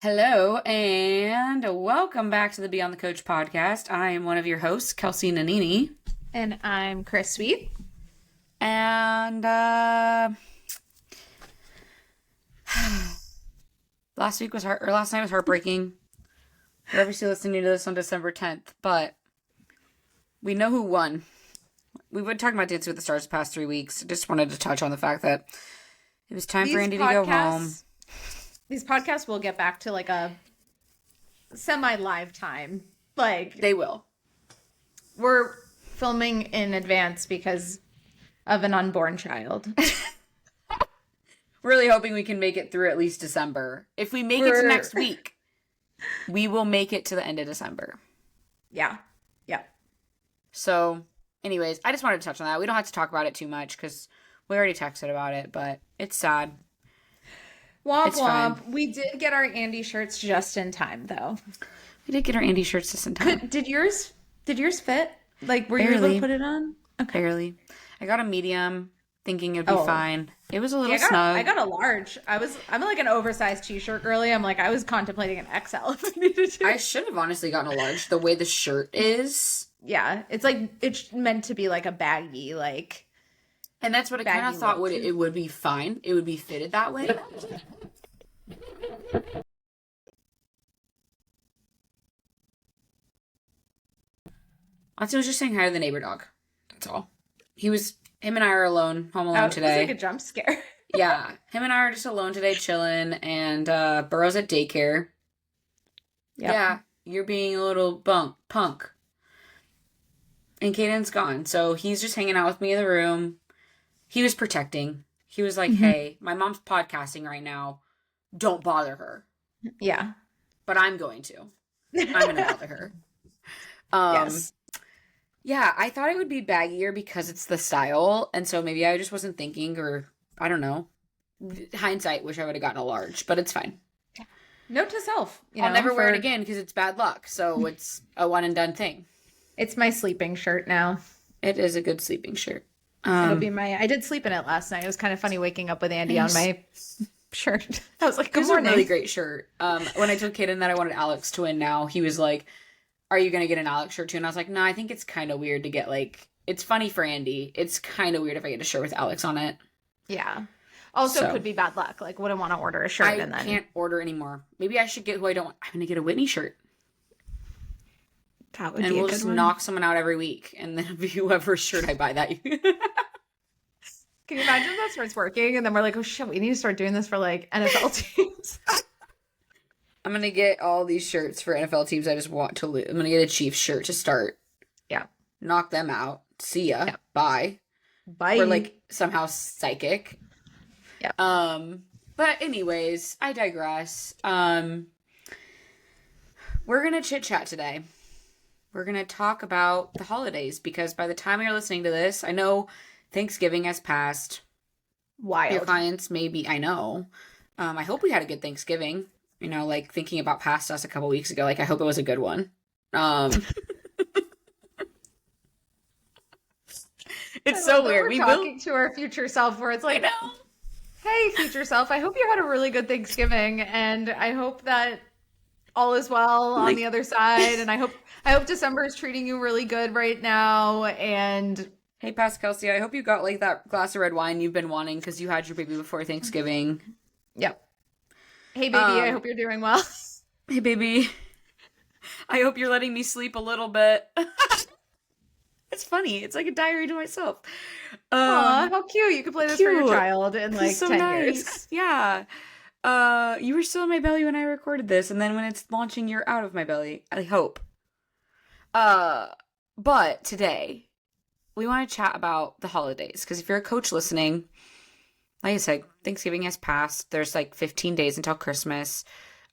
Hello and welcome back to the Beyond the Coach podcast. I am one of your hosts, Kelsey Nanini. And I'm Chris Sweet. And last night was heartbreaking. You're obviously listening to this on December 10th, but we know who won. We've been talking about Dancing with the Stars the past 3 weeks. Just wanted to touch on the fact that it was time for Andy to go home. These podcasts will get back to like a semi-live time. Like They will. We're filming in advance because of an unborn child. Really hoping we can make it through at least December. If we make it to next week, we will make it to the end of December. Yeah. So, anyways, I just wanted to touch on that. We don't have to talk about it too much because we already texted about it, but it's sad. Womp It's womp. fine. We did get our Andy shirts just in time, though. We did get our Andy shirts just in time. Did yours fit? Like, were you able Barely. to put it on? Okay. Barely. I got a medium, thinking it'd be Oh. fine. It was a little Yeah, snug. I got a large. I'm like an oversized t-shirt girly. I was contemplating an XL if I needed to. I should have honestly gotten a large. The way the shirt is. Yeah, it's like it's meant to be like a baggy, like. And that's what I kind of Baggy thought look. it would be fine. It would be fitted that way. Honestly, I was just saying hi to the neighbor dog. That's all. Him and I are alone, home alone It today. was like a jump scare. Yeah, him and I are just alone today, chilling, and Burrow's at daycare. Yep. Yeah, you're being a little punk. And Caden's gone, so he's just hanging out with me in the room. He was protecting. He was like, hey, my mom's podcasting right now. Don't bother her. Yeah. But I'm going to. I'm going to bother her. Yes. Yeah, I thought it would be baggier because it's the style, and so maybe I just wasn't thinking, or I don't know. Hindsight, wish I would have gotten a large, but it's fine. Note to self. I'll never wear it again because it's bad luck, so it's a one and done thing. It's my sleeping shirt now. It is a good sleeping shirt. It'll be I did sleep in it last night. It was kind of funny waking up with Andy on my shirt. I was like, It good was a morning. really great shirt. When I told Caden that I wanted Alex to win now, he was like, are you going to get an Alex shirt too? And I was like, no, I think it's kind of weird to get it's funny for Andy. It's kind of weird if I get a shirt with Alex on it. Yeah. Also, So. could be bad luck. Like, wouldn't want to order a shirt I and then can't order anymore. Maybe I should get who I don't want. I'm going to get a Whitney shirt. that would And be we'll a good just one. knock someone out every week. And then it'll be whoever's shirt I buy that year. Can you imagine if that starts working and then we're like, oh shit, we need to start doing this for like NFL teams. I'm going to get all these shirts for NFL teams I just want to lose. I'm going to get a Chiefs shirt to start. Yeah. Knock them out. See ya. Yeah. Bye. Bye. We're like somehow psychic. Yeah. But anyways, I digress. We're gonna chit chat today. We're gonna talk about the holidays because by the time you're listening to this, I know Thanksgiving has passed. Wild. Your clients maybe I know. I hope we had a good Thanksgiving. You know, like thinking about past us a couple weeks ago, like I hope it was a good one. It's so weird. We're talking to our future self where it's like, hey, future self, I hope you had a really good Thanksgiving, and I hope that all is well on the other side, and I hope December is treating you really good right now. And hey, Past Kelsey, I hope you got like that glass of red wine you've been wanting because you had your baby before Thanksgiving. Yep. Hey, baby, I hope you're doing well. Hey, baby. I hope you're letting me sleep a little bit. It's funny. It's like a diary to myself. Aw, how cute. You could play this for your cute. child in like 10 years. Yeah. You were still in my belly when I recorded this, and then when it's launching, you're out of my belly. I hope. But today, we want to chat about the holidays, because if you're a coach listening, like I said, Thanksgiving has passed. There's like 15 days until Christmas.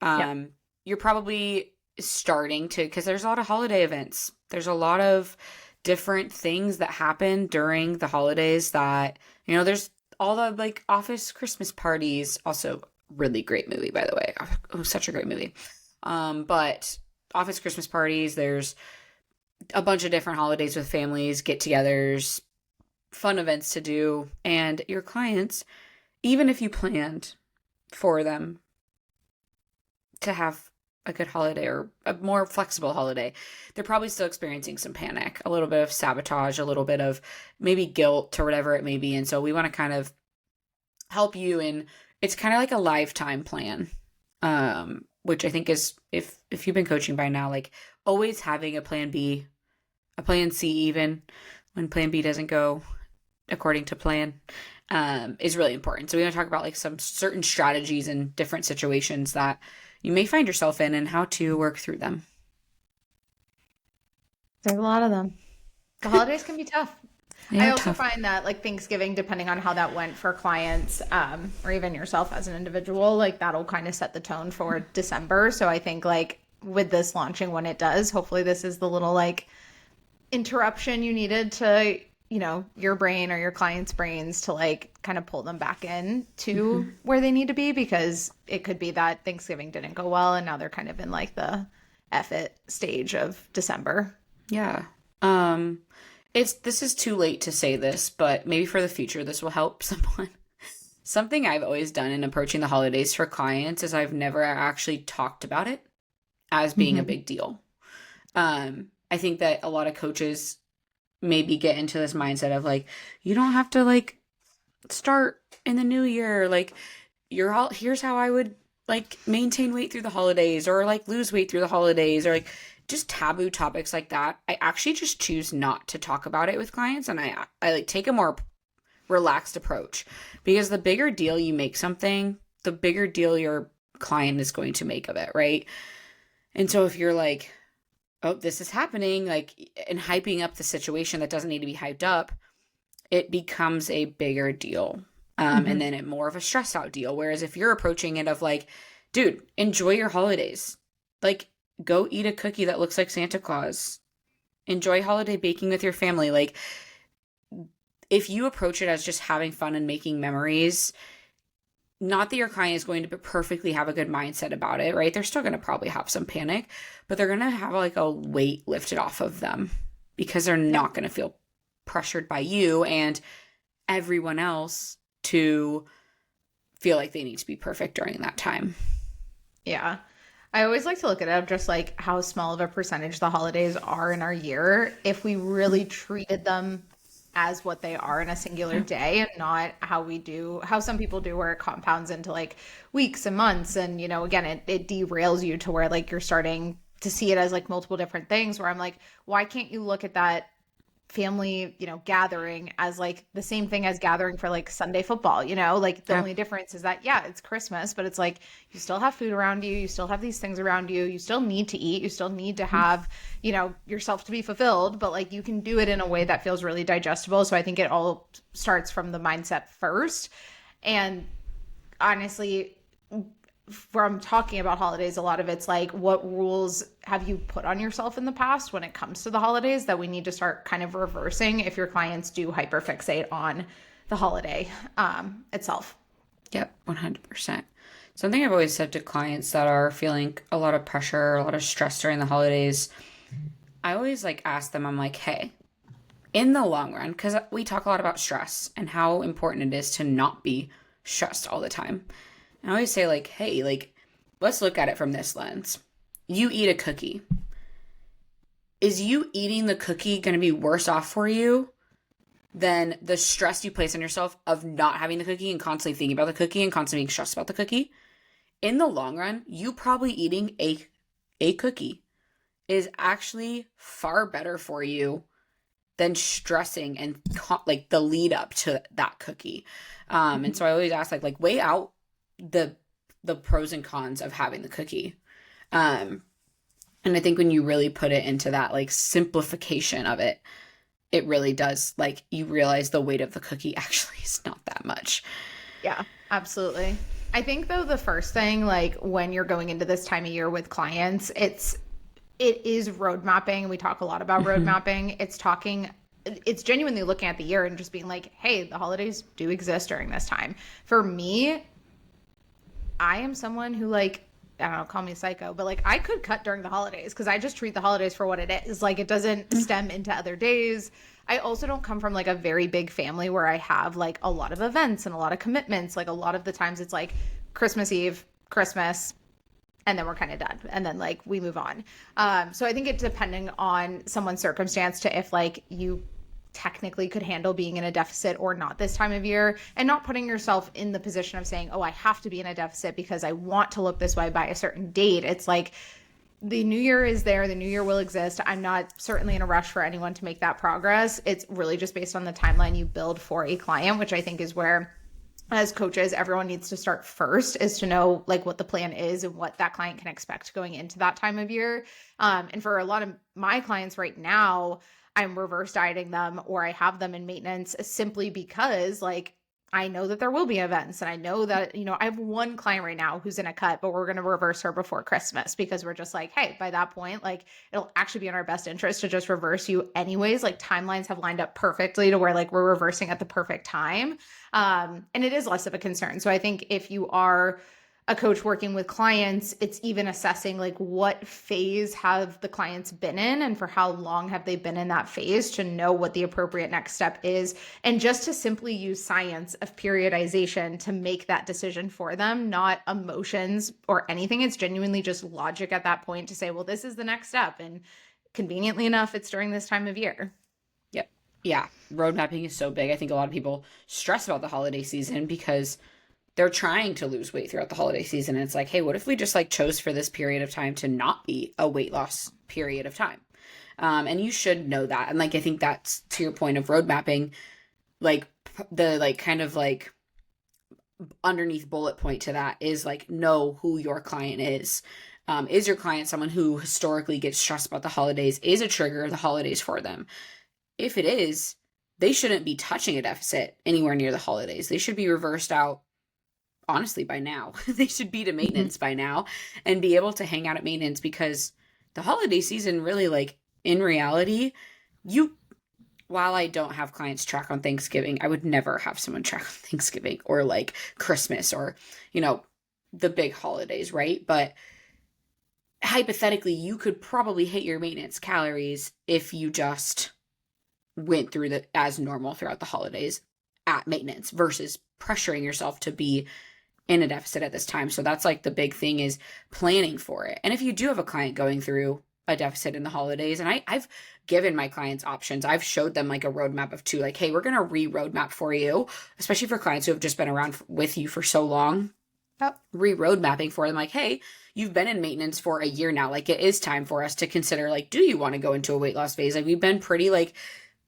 You're probably starting to, because there's a lot of holiday events. There's a lot of different things that happen during the holidays that, you know, there's all the like Office Christmas parties. Also, really great movie, by the way. Oh, such a great movie. But Office Christmas parties, there's a bunch of different holidays with families, get-togethers, fun events to do, and your clients, even if you planned for them to have a good holiday or a more flexible holiday, they're probably still experiencing some panic, a little bit of sabotage, a little bit of maybe guilt or whatever it may be. And so we want to kind of help you in, it's kind of like a lifetime plan. Which I think is, if you've been coaching by now, like always having a plan B, a plan C, even when plan B doesn't go according to plan, is really important. So we want to talk about like some certain strategies in different situations that you may find yourself in and how to work through them. There's a lot of them. The holidays can be tough. I also Tough. find that like Thanksgiving, depending on how that went for clients, or even yourself as an individual, like that'll kind of set the tone for December. So I think like with this launching when it does, hopefully this is the little like interruption you needed to, your brain or your clients' brains to like kind of pull them back in to where they need to be, because it could be that Thanksgiving didn't go well and now they're kind of in like the F it stage of December. Yeah. This is too late to say this, but maybe for the future this will help someone. Something I've always done in approaching the holidays for clients is I've never actually talked about it as being a big deal. I think that a lot of coaches maybe get into this mindset of like, you don't have to like start in the new year. Like here's how I would like maintain weight through the holidays, or like lose weight through the holidays, or like just taboo topics like that. I actually just choose not to talk about it with clients, and I like take a more relaxed approach, because the bigger deal you make something, the bigger deal your client is going to make of it, right? And so if you're like, oh, this is happening, like, and hyping up the situation that doesn't need to be hyped up, it becomes a bigger deal. And then it more of a stressed out deal. Whereas if you're approaching it of like, dude, enjoy your holidays. Like, go eat a cookie that looks like Santa Claus. Enjoy holiday baking with your family. Like, if you approach it as just having fun and making memories, not that your client is going to perfectly have a good mindset about it, right? They're still going to probably have some panic, but they're going to have like a weight lifted off of them, because they're not going to feel pressured by you and everyone else to feel like they need to be perfect during that time. Yeah. I always like to look at it of just like how small of a percentage the holidays are in our year if we really treated them as what they are in a singular day, and not how some people do, where it compounds into like weeks and months. And, again, it derails you to where like you're starting to see it as like multiple different things, where I'm like, why can't you look at that family, gathering as like the same thing as gathering for like Sunday football, like the only difference is that, yeah, it's Christmas, but it's like, you still have food around you. You still have these things around you. You still need to eat. You still need to have, yourself to be fulfilled, but like you can do it in a way that feels really digestible. So I think it all starts from the mindset first. And honestly, from talking about holidays, a lot of it's like, what rules have you put on yourself in the past when it comes to the holidays that we need to start kind of reversing if your clients do hyperfixate on the holiday itself? Yep, 100%. Something I've always said to clients that are feeling a lot of pressure, a lot of stress during the holidays, I always like ask them, I'm like, hey, in the long run, because we talk a lot about stress and how important it is to not be stressed all the time. I always say like, hey, like, let's look at it from this lens. You eat a cookie. Is you eating the cookie going to be worse off for you than the stress you place on yourself of not having the cookie and constantly thinking about the cookie and constantly being stressed about the cookie? In the long run, you probably eating a cookie is actually far better for you than stressing and like the lead up to that cookie. And so I always ask like weigh out the pros and cons of having the cookie. And I think when you really put it into that like simplification of it, it really does, like, you realize the weight of the cookie actually is not that much. Yeah, absolutely. I think though the first thing, like when you're going into this time of year with clients, it is road mapping. We talk a lot about road mapping. It's genuinely looking at the year and just being like, hey, the holidays do exist during this time. For me, I am someone who, like, I don't know, call me psycho, but like I could cut during the holidays because I just treat the holidays for what it is. Like, it doesn't stem into other days. I also don't come from like a very big family where I have like a lot of events and a lot of commitments. Like a lot of the times it's like Christmas Eve, Christmas, and then we're kind of done. And then like we move on. So I think it's depending on someone's circumstance to if like you technically could handle being in a deficit or not this time of year, and not putting yourself in the position of saying, oh, I have to be in a deficit because I want to look this way by a certain date. It's like the new year is there. The new year will exist. I'm not certainly in a rush for anyone to make that progress. It's really just based on the timeline you build for a client, which I think is where, as coaches, everyone needs to start first, is to know like what the plan is and what that client can expect going into that time of year. And for a lot of my clients right now, I'm reverse dieting them, or I have them in maintenance simply because like I know that there will be events, and I know that, you know, I have one client right now who's in a cut, but we're going to reverse her before Christmas because we're just like, hey, by that point, like it'll actually be in our best interest to just reverse you anyways. Like timelines have lined up perfectly to where like we're reversing at the perfect time. And it is less of a concern. So I think if you are a coach working with clients, it's even assessing like what phase have the clients been in and for how long have they been in that phase to know what the appropriate next step is. And just to simply use science of periodization to make that decision for them, not emotions or anything. It's genuinely just logic at that point to say, well, this is the next step. And conveniently enough, it's during this time of year. Yep. Yeah. Road mapping is so big. I think a lot of people stress about the holiday season because they're trying to lose weight throughout the holiday season. And it's like, hey, what if we just like chose for this period of time to not be a weight loss period of time? And you should know that. And like, I think that's to your point of road mapping, like the like kind of like underneath bullet point to that is like, know who your client is. Is your client someone who historically gets stressed about the holidays? Is a trigger the holidays for them? If it is, they shouldn't be touching a deficit anywhere near the holidays. They should be reversed out. Honestly, by now, they should be to maintenance by now and be able to hang out at maintenance, because the holiday season really, like in reality, while I don't have clients track on Thanksgiving, I would never have someone track on Thanksgiving or like Christmas or, you know, the big holidays, right? But hypothetically, you could probably hit your maintenance calories if you just went through the as normal throughout the holidays at maintenance versus pressuring yourself to be in a deficit at this time. So that's like the big thing, is planning for it. And if you do have a client going through a deficit in the holidays, and I've given my clients options, I've showed them like a roadmap of 2, like, hey, we're going to roadmap for you, especially for clients who have just been around with you for so long. Yep. Road mapping for them, like, hey, you've been in maintenance for a year now. Like, it is time for us to consider, like, do you want to go into a weight loss phase? Like, we've been pretty like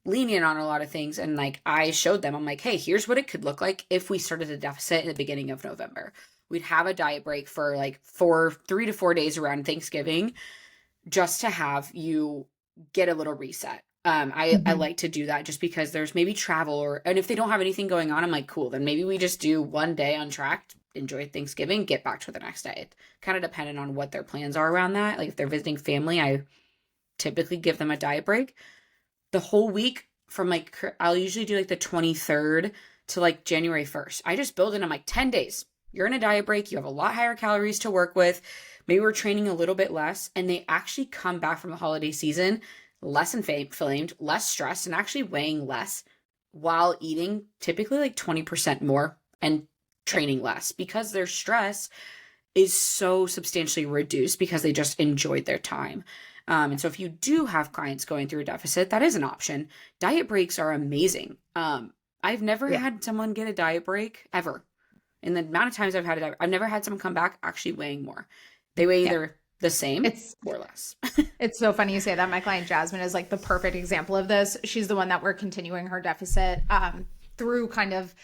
lenient on a lot of things. And like, I showed them, I'm like, hey, here's what it could look like if we started a deficit in the beginning of November. We'd have a diet break for like 3 to 4 days around Thanksgiving, just to have you get a little reset. I like to do that just because there's maybe travel and if they don't have anything going on, I'm like, cool, then maybe we just do one day untracked, enjoy Thanksgiving, get back to the next day. It kind of dependent on what their plans are around that. Like if they're visiting family, I typically give them a diet break. The whole week from like, I'll usually do like the 23rd to like January 1st. I just build in, I'm like 10 days. You're in a diet break. You have a lot higher calories to work with. Maybe we're training a little bit less. And they actually come back from the holiday season less inflamed, less stressed, and actually weighing less while eating typically like 20% more and training less, because their stress is so substantially reduced because they just enjoyed their time. And so if you do have clients going through a deficit, that is an option. Diet breaks are amazing. I've never had someone get a diet break ever. In the amount of times I've had a diet, I've never had someone come back actually weighing more. They weigh either the same or less. It's so funny you say that. My client Jasmine is like the perfect example of this. She's the one that we're continuing her deficit through kind of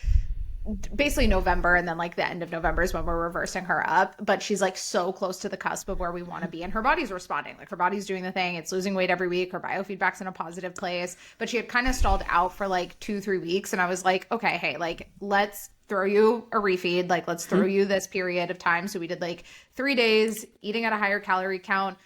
basically November, and then like the end of November is when we're reversing her up. But she's like so close to the cusp of where we want to be, and her body's responding. Like her body's doing the thing. It's losing weight every week. Her biofeedback's in a positive place. But she had kind of stalled out for like 2-3 weeks, and I was like, okay, hey, like let's throw you a refeed. Like let's throw you this period of time. So we did like 3 days eating at a higher calorie count.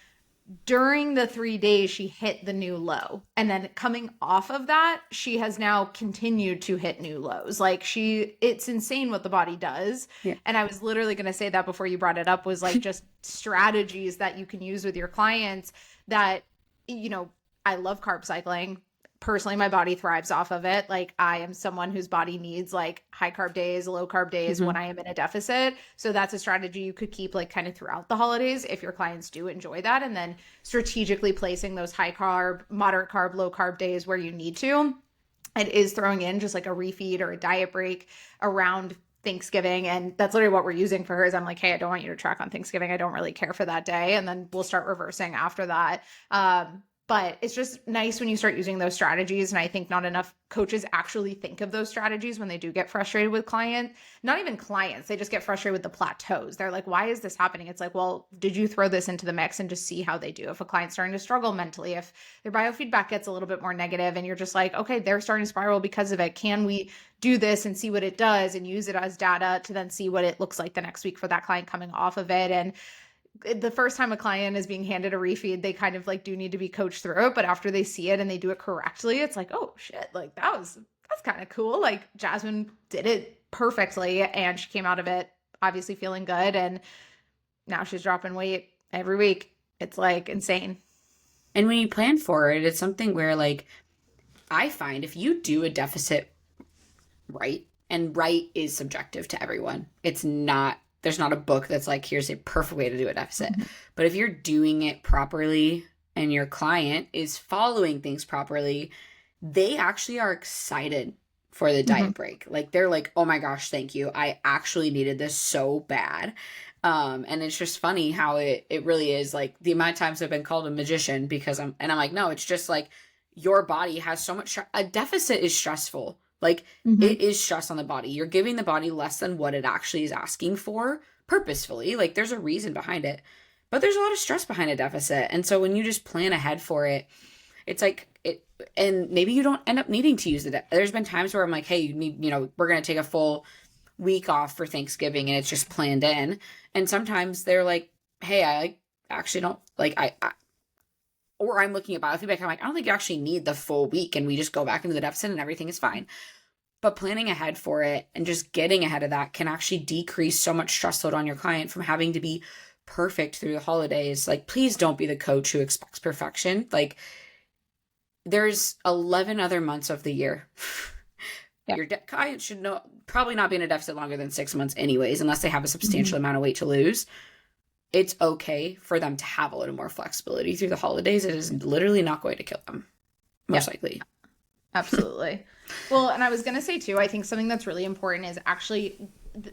During the 3 days, she hit the new low. And then coming off of that, she has now continued to hit new lows. Like it's insane what the body does. Yeah. And I was literally going to say that before you brought it up, was like just strategies that you can use with your clients that, you know, I love carb cycling. personally, my body thrives off of it. Like I am someone whose body needs like high carb days, low carb days when I am in a deficit. So that's a strategy you could keep like kind of throughout the holidays if your clients do enjoy that. And then strategically placing those high carb, moderate carb, low carb days where you need to. It is throwing in just like a refeed or a diet break around Thanksgiving. And that's literally what we're using for her is I'm like, hey, I don't want you to track on Thanksgiving. I don't really care for that day. And then we'll start reversing after that. But it's just nice when you start using those strategies. And I think not enough coaches actually think of those strategies when they do get frustrated with clients, not even clients. They just get frustrated with the plateaus. They're like, why is this happening? It's like, well, did you throw this into the mix and just see how they do? If a client's starting to struggle mentally, if their biofeedback gets a little bit more negative and you're just like, okay, they're starting to spiral because of it. Can we do this and see what it does and use it as data to then see what it looks like the next week for that client coming off of it? And the first time a client is being handed a refeed, they kind of like do need to be coached through it. But after they see it and they do it correctly, it's like, oh shit, like that's kind of cool. Like Jasmine did it perfectly and she came out of it obviously feeling good. And now she's dropping weight every week. It's like insane. And when you plan for it, it's something where like I find if you do a deficit right, and right is subjective to everyone. It's not, there's not a book that's like, here's a perfect way to do a deficit. But if you're doing it properly and your client is following things properly, they actually are excited for the diet break. Like they're like, oh my gosh, thank you. I actually needed this so bad. And it's just funny how it really is like the amount of times I've been called a magician because I'm like, no, it's just like your body has so much, a deficit is stressful. Like it is stress on the body. You're giving the body less than what it actually is asking for purposefully. Like there's a reason behind it, but there's a lot of stress behind a deficit. And so when you just plan ahead for it, it's like it, and maybe you don't end up needing to use it. There's been times where I'm like, hey, you need, we're going to take a full week off for Thanksgiving and it's just planned in. And sometimes they're like, hey, I actually don't like, or I'm looking at biofeedback. I'm like, I don't think you actually need the full week. And we just go back into the deficit and everything is fine. But planning ahead for it and just getting ahead of that can actually decrease so much stress load on your client from having to be perfect through the holidays. Like, please don't be the coach who expects perfection. Like, there's 11 other months of the year. Yeah. Your client should probably not be in a deficit longer than 6 months anyways, unless they have a substantial amount of weight to lose. It's okay for them to have a little more flexibility through the holidays. It is literally not going to kill them, most likely. Absolutely. Well, and I was going to say too, I think something that's really important is actually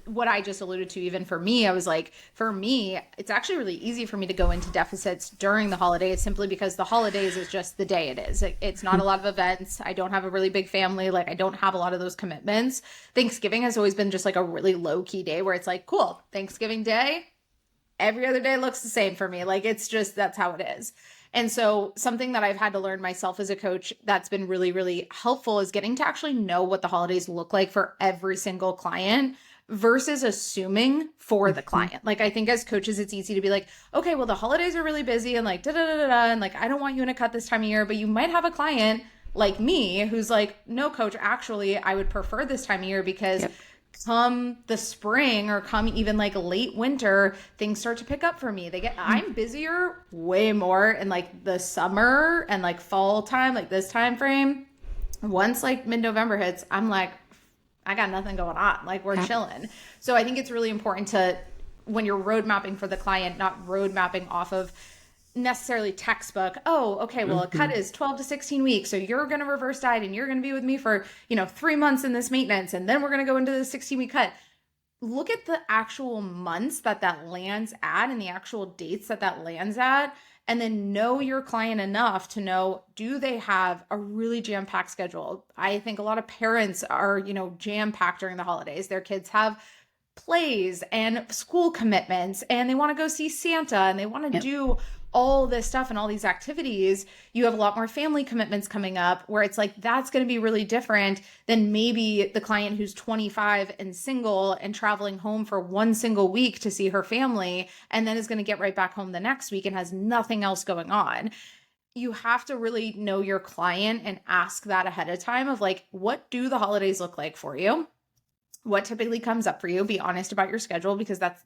what I just alluded to. Even for me, I was like, for me, it's actually really easy for me to go into deficits during the holidays simply because the holidays is just the day it is. It's not a lot of events. I don't have a really big family. Like I don't have a lot of those commitments. Thanksgiving has always been just like a really low key day where it's like, cool, Thanksgiving Day. Every other day looks the same for me. Like it's just, that's how it is. And so something that I've had to learn myself as a coach that's been really, really helpful is getting to actually know what the holidays look like for every single client versus assuming for the client. Like I think as coaches, it's easy to be like, okay, well the holidays are really busy and like da-da-da-da-da, and like I don't want you in a cut this time of year, but you might have a client like me who's like, no coach, actually I would prefer this time of year because come the spring or come even like late winter, things start to pick up for me. I'm busier way more in like the summer and like fall time, like this time frame. Once like mid-November hits, I'm like, I got nothing going on. Like we're chilling. So I think it's really important to, when you're road mapping for the client, not road mapping off of necessarily textbook. Oh, okay, well, a cut is 12 to 16 weeks. So you're going to reverse diet and you're going to be with me for, 3 months in this maintenance. And then we're going to go into the 16-week cut. Look at the actual months that lands at and the actual dates that lands at. And then know your client enough to know, do they have a really jam-packed schedule? I think a lot of parents are, jam-packed during the holidays. Their kids have plays and school commitments and they want to go see Santa and they want to do all this stuff and all these activities. You have a lot more family commitments coming up where it's like, that's going to be really different than maybe the client who's 25 and single and traveling home for one single week to see her family and then is going to get right back home the next week and has nothing else going on. You have to really know your client and ask that ahead of time of like, what do the holidays look like for you? what typically comes up for you. Be honest about your schedule, because that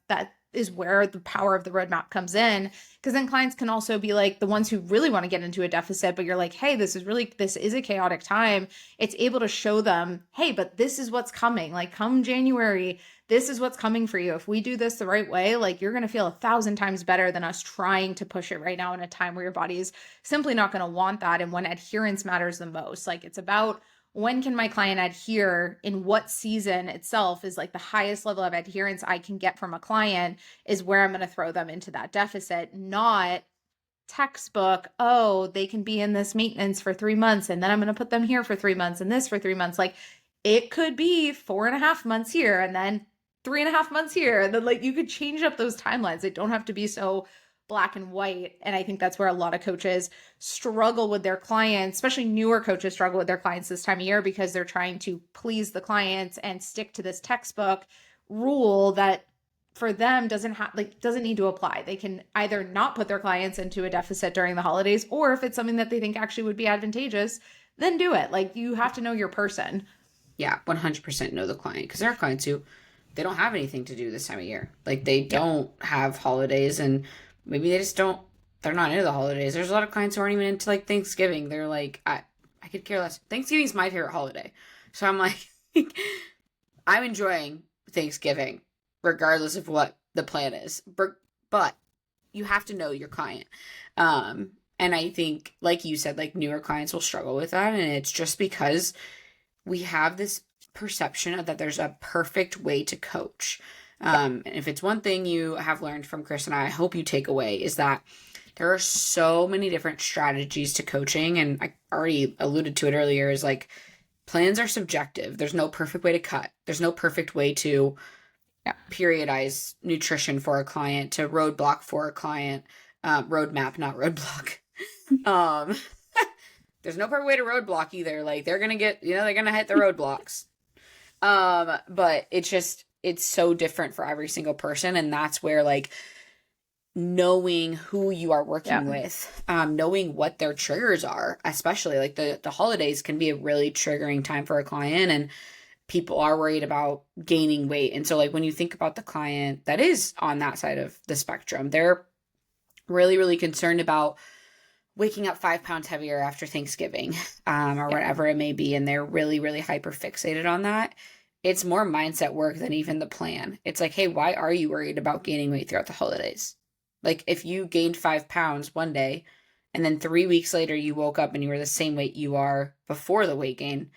is where the power of the roadmap comes in. Because then clients can also be like the ones who really want to get into a deficit, but you're like, hey, this is a chaotic time. It's able to show them, hey, but this is what's coming. Like come January, this is what's coming for you. If we do this the right way, like you're going to feel 1,000 times better than us trying to push it right now in a time where your body is simply not going to want that. And when adherence matters the most, like it's about, when can my client adhere, in what season itself is like the highest level of adherence I can get from a client, is where I'm going to throw them into that deficit, not textbook, oh, they can be in this maintenance for 3 months and then I'm going to put them here for 3 months and this for 3 months. Like it could be 4.5 months here and then 3.5 months here. And then like you could change up those timelines. They don't have to be so black and white. And I think that's where a lot of coaches struggle with their clients, especially newer coaches struggle with their clients this time of year, because they're trying to please the clients and stick to this textbook rule that for them doesn't need to apply. They can either not put their clients into a deficit during the holidays, or if it's something that they think actually would be advantageous, then do it. Like you have to know your person. Yeah, 100% know the client, because there are clients who they don't have anything to do this time of year. Like they don't have holidays, and maybe they just don't, they're not into the holidays. There's a lot of clients who aren't even into like Thanksgiving. They're like, I could care less. Thanksgiving's my favorite holiday. So I'm like, I'm enjoying Thanksgiving regardless of what the plan is. But you have to know your client. And I think, like you said, like newer clients will struggle with that. And it's just because we have this perception of that there's a perfect way to coach. And if it's one thing you have learned from Chris and I hope you take away, is that there are so many different strategies to coaching. And I already alluded to it earlier, is like plans are subjective. There's no perfect way to cut. There's no perfect way to periodize nutrition for a client, to roadblock for a client, roadmap, not roadblock. There's no perfect way to roadblock either. Like they're going to get, they're going to hit the roadblocks. But it's so different for every single person. And that's where like knowing who you are working with, knowing what their triggers are, especially like the holidays can be a really triggering time for a client, and people are worried about gaining weight. And so like when you think about the client that is on that side of the spectrum, they're really, really concerned about waking up 5 pounds heavier after Thanksgiving, or whatever it may be. And they're really, really hyper fixated on that. It's more mindset work than even the plan. It's like, hey, why are you worried about gaining weight throughout the holidays? Like if you gained 5 pounds one day and then 3 weeks later you woke up and you were the same weight you are before the weight gain,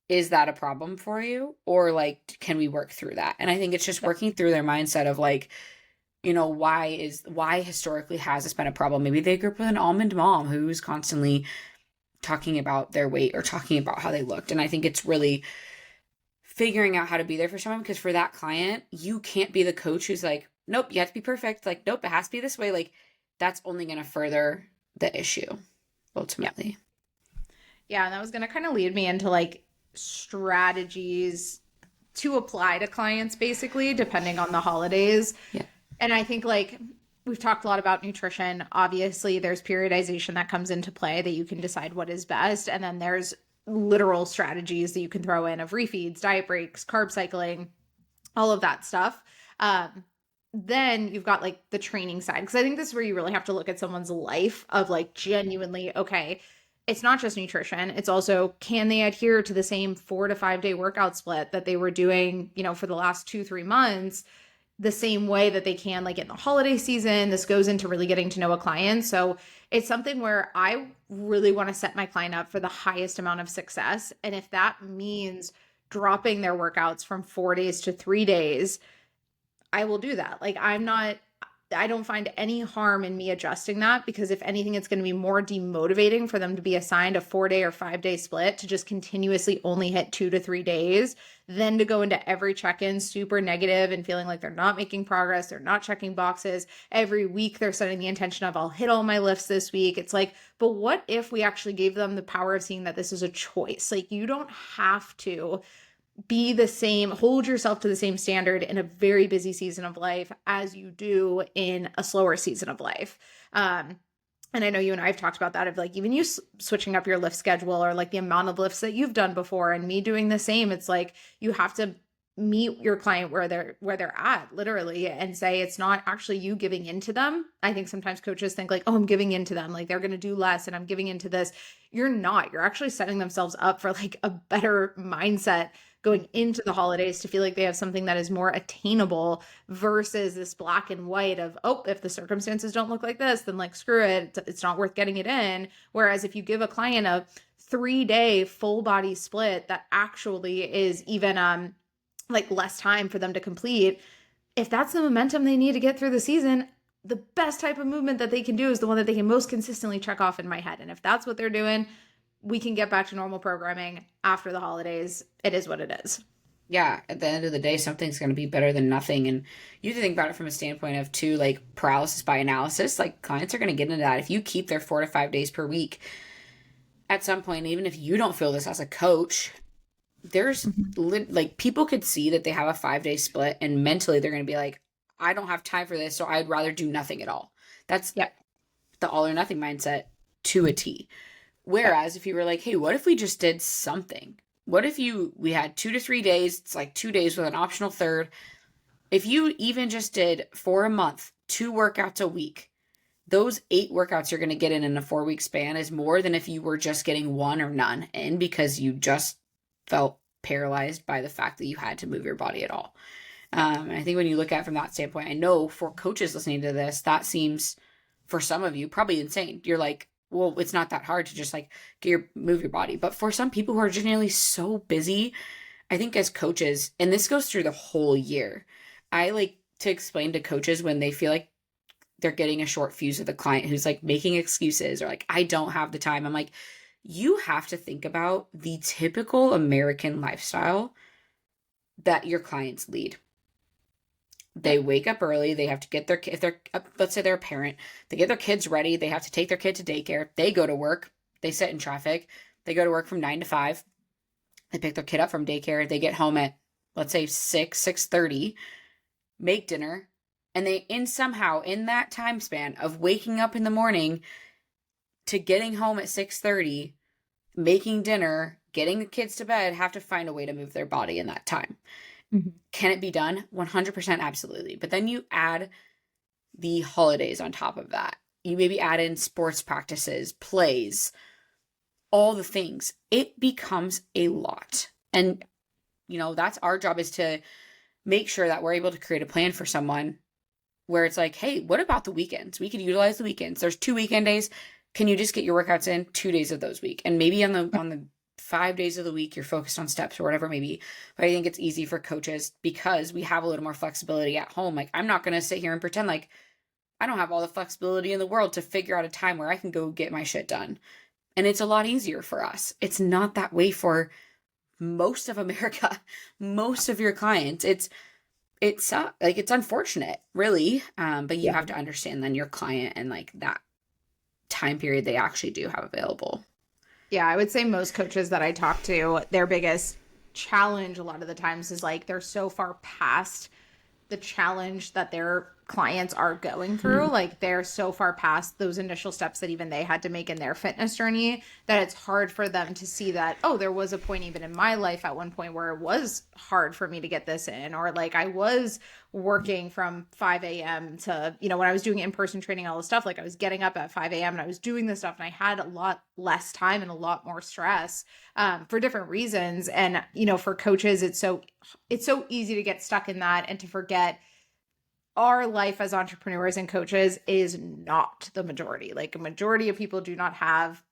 is that a problem for you? Or like, can we work through that? And I think it's just working through their mindset of like, why historically has this been a problem? Maybe they grew up with an almond mom who's constantly talking about their weight or talking about how they looked. And I think it's really figuring out how to be there for someone, because for that client, you can't be the coach who's like, nope, you have to be perfect. Like, nope, it has to be this way. Like that's only going to further the issue ultimately. Yeah. And that was going to kind of lead me into like strategies to apply to clients, basically, depending on the holidays. Yeah. And I think like we've talked a lot about nutrition. Obviously, there's periodization that comes into play that you can decide what is best. And then there's literal strategies that you can throw in of refeeds, diet breaks, carb cycling, all of that stuff. Then you've got like the training side, because I think this is where you really have to look at someone's life of like genuinely, okay, it's not just nutrition. It's also, can they adhere to the same 4 to 5 day workout split that they were doing, for the last 2-3 months, the same way that they can like in the holiday season. This goes into really getting to know a client. So it's something where I really want to set my client up for the highest amount of success. And if that means dropping their workouts from 4 days to 3 days, I will do that. Like I don't find any harm in me adjusting that, because if anything, it's going to be more demotivating for them to be assigned a 4-day or 5-day split to just continuously only hit 2 to 3 days, than to go into every check-in super negative and feeling like they're not making progress. They're not checking boxes. Every week they're setting the intention of, I'll hit all my lifts this week. It's like, but what if we actually gave them the power of seeing that this is a choice? Like you don't have to be the same, hold yourself to the same standard in a very busy season of life as you do in a slower season of life. And I know you and I have talked about that, of like even you switching up your lift schedule, or like the amount of lifts that you've done before, and me doing the same. It's like you have to meet your client where they're at, literally, and say it's not actually you giving into them. I think sometimes coaches think like, oh, I'm giving into them, like they're going to do less and I'm giving into this. You're not. You're actually setting themselves up for like a better mindset going into the holidays to feel like they have something that is more attainable versus this black and white of, oh, if the circumstances don't look like this, then like screw it, it's not worth getting it in. Whereas if you give a client a 3-day full body split that actually is even like less time for them to complete, if that's the momentum they need to get through the season, the best type of movement that they can do is the one that they can most consistently check off in my head. And if that's what they're doing, we can get back to normal programming after the holidays. It is what it is. Yeah, at the end of the day, something's going to be better than nothing. And you have to think about it from a standpoint of too, like paralysis by analysis. Like clients are going to get into that. If you keep their 4 to 5 days per week, at some point, even if you don't feel this as a coach, there's like people could see that they have a 5-day split and mentally they're going to be like, I don't have time for this. So I'd rather do nothing at all. That's the all or nothing mindset to a T. Whereas if you were like, hey, what if we just did something? What if we had 2 to 3 days? It's like 2 days with an optional third. If you even just did for a month, 2 workouts a week, those 8 workouts you're going to get in a 4-week span is more than if you were just getting 1 or none in because you just felt paralyzed by the fact that you had to move your body at all. And I think when you look at it from that standpoint, I know for coaches listening to this, that seems for some of you probably insane. You're like, well, it's not that hard to just like move your body. But for some people who are generally so busy, I think as coaches, and this goes through the whole year, I like to explain to coaches when they feel like they're getting a short fuse with a client who's like making excuses or like, I don't have the time. I'm like, you have to think about the typical American lifestyle that your clients lead. They wake up early. They have to get if they're, let's say they're a parent, they get their kids ready. They have to take their kid to daycare. They go to work. They sit in traffic. They go to work from 9 to 5. They pick their kid up from daycare. They get home at, let's say 6:30, make dinner. And they somehow in that time span of waking up in the morning to getting home at 6:30, making dinner, getting the kids to bed, have to find a way to move their body in that time. Can it be done? 100% absolutely. But then you add the holidays on top of that. You maybe add in sports practices, plays, all the things. It becomes a lot. And, that's our job, is to make sure that we're able to create a plan for someone where it's like, hey, what about the weekends? We could utilize the weekends. There's 2 weekend days. Can you just get your workouts in 2 days of those week? And maybe on the 5 days of the week, you're focused on steps or whatever maybe. But I think it's easy for coaches because we have a little more flexibility at home. Like, I'm not going to sit here and pretend like I don't have all the flexibility in the world to figure out a time where I can go get my shit done. And it's a lot easier for us. It's not that way for most of America, most of your clients. It's like, it's unfortunate, really. But you have to understand then your client and like that time period they actually do have available. Yeah, I would say most coaches that I talk to, their biggest challenge a lot of the times is like they're so far past the challenge that their clients are going through. Like they're so far past those initial steps that even they had to make in their fitness journey that it's hard for them to see that, oh, there was a point even in my life at one point where it was hard for me to get this in, or like I was working from 5 a.m. to, when I was doing in-person training, all this stuff, like I was getting up at 5 a.m. and I was doing this stuff and I had a lot less time and a lot more stress for different reasons. And, for coaches, it's so easy to get stuck in that and to forget our life as entrepreneurs and coaches is not the majority. Like a majority of people do not have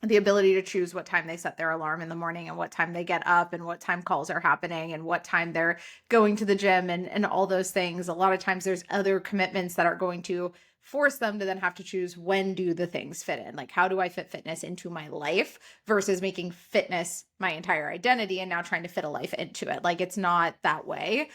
the ability to choose what time they set their alarm in the morning and what time they get up and what time calls are happening and what time they're going to the gym and all those things. A lot of times there's other commitments that are going to force them to then have to choose, when do the things fit in? Like, how do I fit fitness into my life versus making fitness my entire identity and now trying to fit a life into it? Like, it's not that way.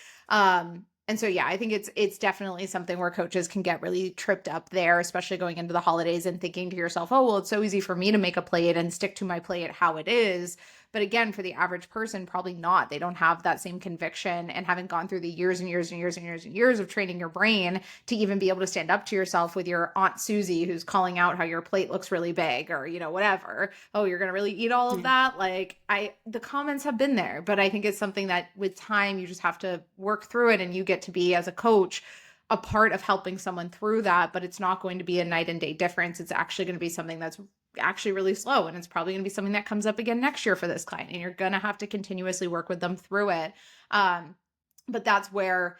And so, yeah, I think it's definitely something where coaches can get really tripped up there, especially going into the holidays and thinking to yourself, oh, well, it's so easy for me to make a plate and stick to my plate how it is. But again, for the average person, probably not. They don't have that same conviction and haven't gone through the years and years and years and years and years of training your brain to even be able to stand up to yourself with your Aunt Susie who's calling out how your plate looks really big, or, you know, whatever. Oh, you're going to really eat all of that? Like, the comments have been there, but I think it's something that with time, you just have to work through it, and you get to be, as a coach, a part of helping someone through that. But it's not going to be a night and day difference. It's actually going to be something that's actually really slow, and it's probably going to be something that comes up again next year for this client, and you're going to have to continuously work with them through it. But that's where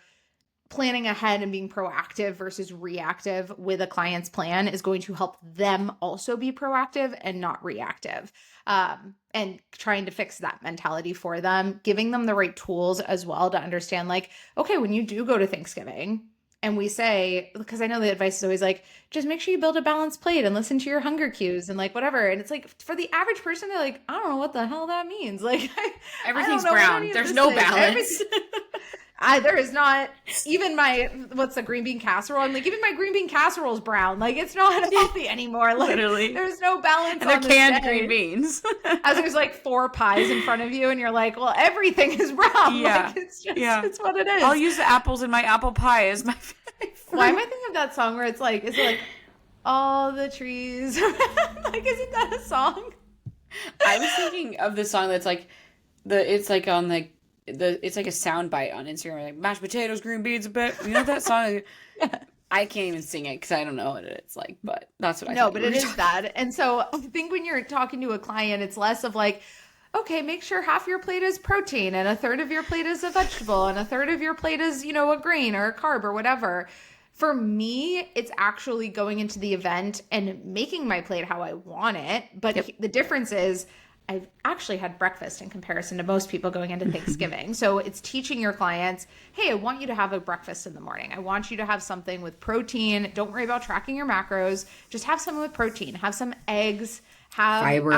planning ahead and being proactive versus reactive with a client's plan is going to help them also be proactive and not reactive. And trying to fix that mentality for them, giving them the right tools as well to understand, like, okay, when you do go to Thanksgiving, and we say, because I know the advice is always like, just make sure you build a balanced plate and listen to your hunger cues and like whatever. And it's like, for the average person, they're like, I don't know what the hell that means. Like, everything's brown. There's no balance. There is not even what's the green bean casserole? I'm like, even my green bean casserole is brown. Like, it's not healthy anymore. Like, literally, there's no balance. And they're canned green beans. As there's like 4 pies in front of you, and you're like, well, everything is brown. Yeah, like, it's just, it's what it is. I'll use the apples in my apple pie as my favorite. Why am I thinking of that song where it's like, is it like all the trees? Like, isn't that a song? I was thinking of the song that's like it's like on like it's like a sound bite on Instagram, like mashed potatoes, green beans, a bit. You know that song? Yeah. I can't even sing it because I don't know what it's like, but that's what I know. But it is that. And so I think when you're talking to a client, it's less of like, okay, make sure half your plate is protein and a third of your plate is a vegetable and a third of your plate is, you know, a grain or a carb or whatever. For me, it's actually going into the event and making my plate how I want it. But the difference is I've actually had breakfast in comparison to most people going into Thanksgiving. So it's teaching your clients, hey, I want you to have a breakfast in the morning. I want you to have something with protein. Don't worry about tracking your macros. Just have something with protein. Have some eggs. Have fiber.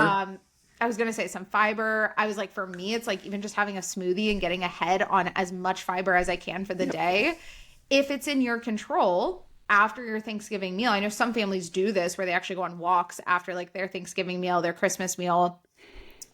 I was going to say some fiber. I was like, for me, it's like even just having a smoothie and getting ahead on as much fiber as I can for the day. If it's in your control, after your Thanksgiving meal, I know some families do this where they actually go on walks after like their Thanksgiving meal, their Christmas meal.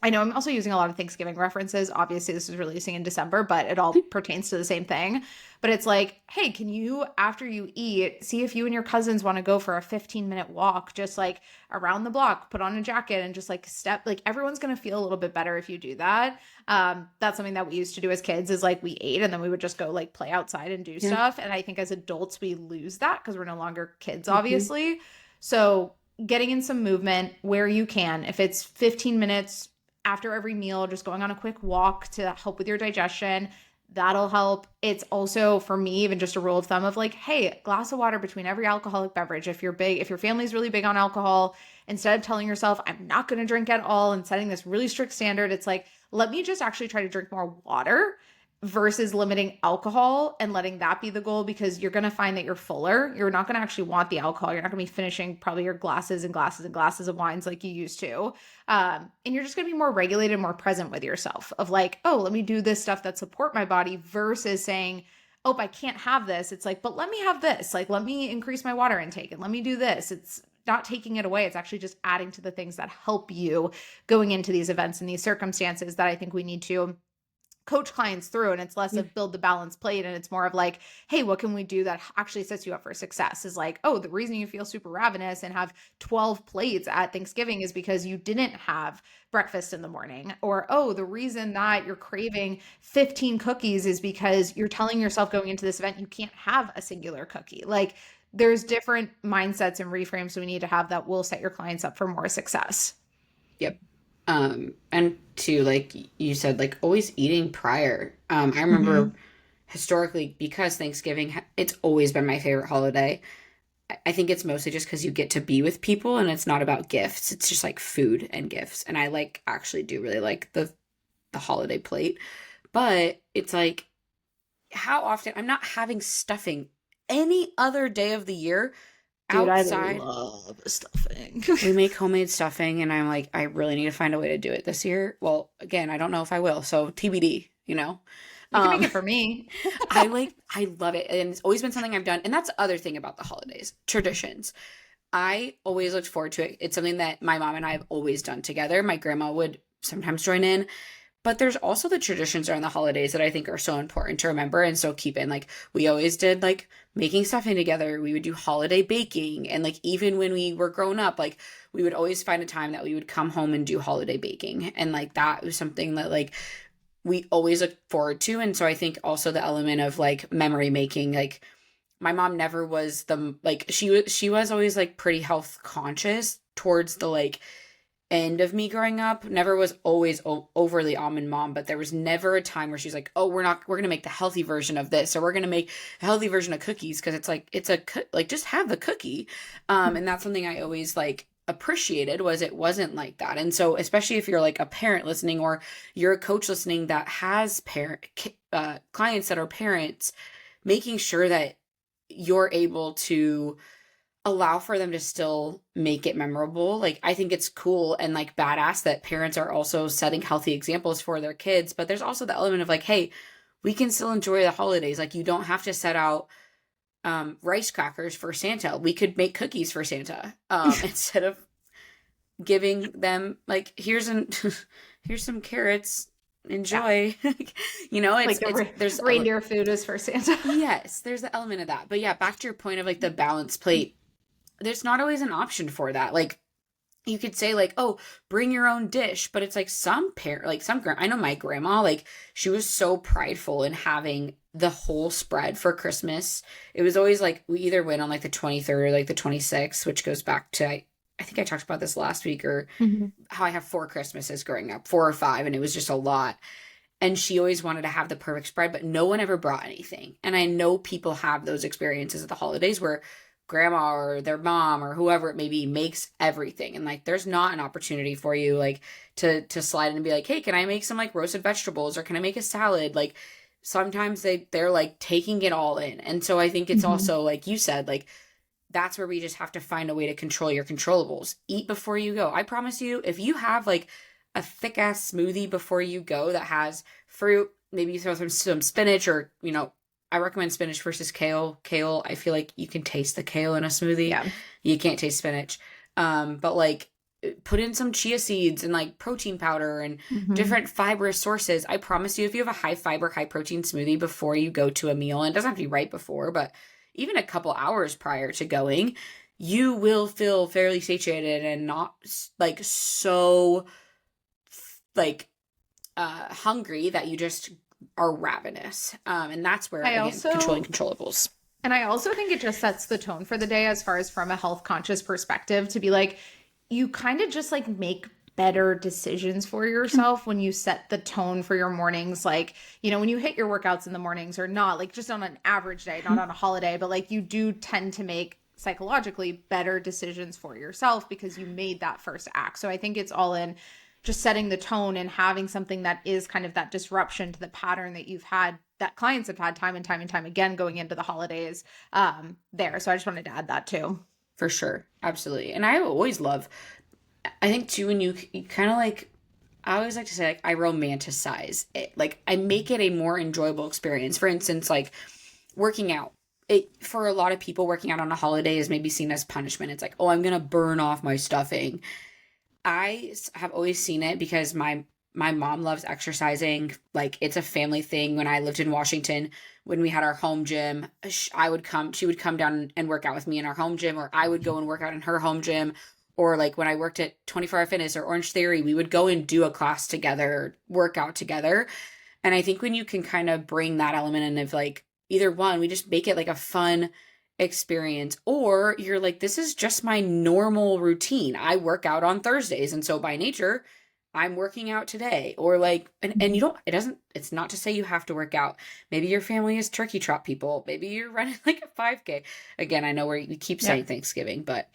I know I'm also using a lot of Thanksgiving references. Obviously, this is releasing in December, but it all pertains to the same thing. But it's like, hey, can you, after you eat, see if you and your cousins want to go for a 15-minute walk, just like around the block, put on a jacket and just like step, like everyone's going to feel a little bit better if you do that. That's something that we used to do as kids, is like we ate and then we would just go like play outside and do stuff. And I think as adults, we lose that because we're no longer kids, obviously. So getting in some movement where you can, if it's 15 minutes after every meal, just going on a quick walk to help with your digestion, that'll help. It's also, for me, even just a rule of thumb of like, hey, glass of water between every alcoholic beverage. If your family's really big on alcohol, instead of telling yourself, I'm not going to drink at all and setting this really strict standard, it's like, let me just actually try to drink more water versus limiting alcohol and letting that be the goal, because you're going to find that you're fuller. You're not going to actually want the alcohol. You're not going to be finishing probably your glasses and glasses and glasses of wines like you used to. And you're just going to be more regulated, more present with yourself of like, oh, let me do this stuff that support my body versus saying, oh, I can't have this. It's like, but let me have this. Like, let me increase my water intake and let me do this. It's not taking it away. It's actually just adding to the things that help you going into these events and these circumstances that I think we need to coach clients through. And it's less of build the balanced plate, and it's more of like, hey, what can we do that actually sets you up for success? Is like, oh, the reason you feel super ravenous and have 12 plates at Thanksgiving is because you didn't have breakfast in the morning. Or, oh, the reason that you're craving 15 cookies is because you're telling yourself going into this event you can't have a singular cookie. Like, there's different mindsets and reframes we need to have that will set your clients up for more success. Yep. And to, like you said, like always eating prior. I remember historically, because Thanksgiving, it's always been my favorite holiday. I think it's mostly just because you get to be with people and it's not about gifts. It's just like food and gifts. And I actually do really like the holiday plate, but it's like, how often I'm not having stuffing any other day of the year. Dude, outside. I love stuffing. We make homemade stuffing, and I'm like, I really need to find a way to do it this year. Well, again, I don't know if I will, so TBD, you know. You can make it for me. I love it, and it's always been something I've done. And that's the other thing about the holidays, traditions. I always looked forward to it. It's something that my mom and I have always done together. My grandma would sometimes join in. But there's also the traditions around the holidays that I think are so important to remember and so keep in. Like, we always did like making stuffing together. We would do holiday baking. And like, even when we were grown up, like, we would always find a time that we would come home and do holiday baking. And like, that was something that like we always look forward to. And so I think also the element of like memory making, like, my mom never was the, like, she was always like pretty health conscious towards the like end of me growing up. Never was always overly almond mom, but there was never a time where she's like, oh, we're going to make the healthy version of this, or we're going to make a healthy version of cookies. Cause it's like, like, just have the cookie. And that's something I always like appreciated, was it wasn't like that. And so, especially if you're like a parent listening, or you're a coach listening that has clients that are parents, making sure that you're able to allow for them to still make it memorable. Like, I think it's cool and like badass that parents are also setting healthy examples for their kids, but there's also the element of like, hey, we can still enjoy the holidays. Like, you don't have to set out rice crackers for Santa. We could make cookies for Santa instead of giving them like, here's some carrots, enjoy. Yeah. You know, there's reindeer food is for Santa. Yes, there's the element of that. But yeah, back to your point of like the balanced plate, there's not always an option for that. Like, you could say like, oh, bring your own dish, but it's like I know my grandma, like, she was so prideful in having the whole spread for Christmas. It was always like, we either went on like the 23rd or like the 26th, which goes back to, I think I talked about this last week, or how I have 4 Christmases growing up, 4 or 5, and it was just a lot. And she always wanted to have the perfect spread, but no one ever brought anything. And I know people have those experiences at the holidays where grandma or their mom or whoever it may be makes everything. And like, there's not an opportunity for you like to slide in and be like, hey, can I make some like roasted vegetables, or can I make a salad? Like, sometimes they're like taking it all in. And so I think it's also, like you said, like, that's where we just have to find a way to control your controllables. Eat before you go. I promise you, if you have like a thick ass smoothie before you go that has fruit, maybe you throw some spinach, or, you know, I recommend spinach versus kale. Kale, I feel like you can taste the kale in a smoothie. Yeah. You can't taste spinach. But like, put in some chia seeds and like protein powder and different fibrous sources. I promise you, if you have a high fiber, high protein smoothie before you go to a meal, and it doesn't have to be right before, but even a couple hours prior to going, you will feel fairly satiated and not like so like hungry that you just are ravenous. And that's where, again, controlling controllables. And I also think it just sets the tone for the day, as far as from a health conscious perspective, to be like, you kind of just like make better decisions for yourself when you set the tone for your mornings. Like, you know, when you hit your workouts in the mornings or not, like just on an average day, not on a holiday, but like, you do tend to make psychologically better decisions for yourself because you made that first act. So I think it's all in just setting the tone and having something that is kind of that disruption to the pattern that you've had, that clients have had time and time and time again going into the holidays there. So I just wanted to add that too. For sure. Absolutely. And I always love, I think too, when you kind of like, I always like to say, like, I romanticize it. Like, I make it a more enjoyable experience. For instance, like working out. For a lot of people, working out on a holiday is maybe seen as punishment. It's like, oh, I'm going to burn off my stuffing. I have always seen it because my mom loves exercising. Like, it's a family thing. When I lived in Washington, when we had our home gym, she would come down and work out with me in our home gym, or I would go and work out in her home gym. Or like when I worked at 24 Hour Fitness or Orange Theory, we would go and do a class together, work out together. And I think when you can kind of bring that element in of like, either one, we just make it like a fun experience, or you're like, this is just my normal routine. I work out on Thursdays, and so by nature, I'm working out today. Or like, and you don't, it's not to say you have to work out. Maybe your family is turkey trot people. Maybe you're running like a 5K. Again, I know we keep saying Thanksgiving, but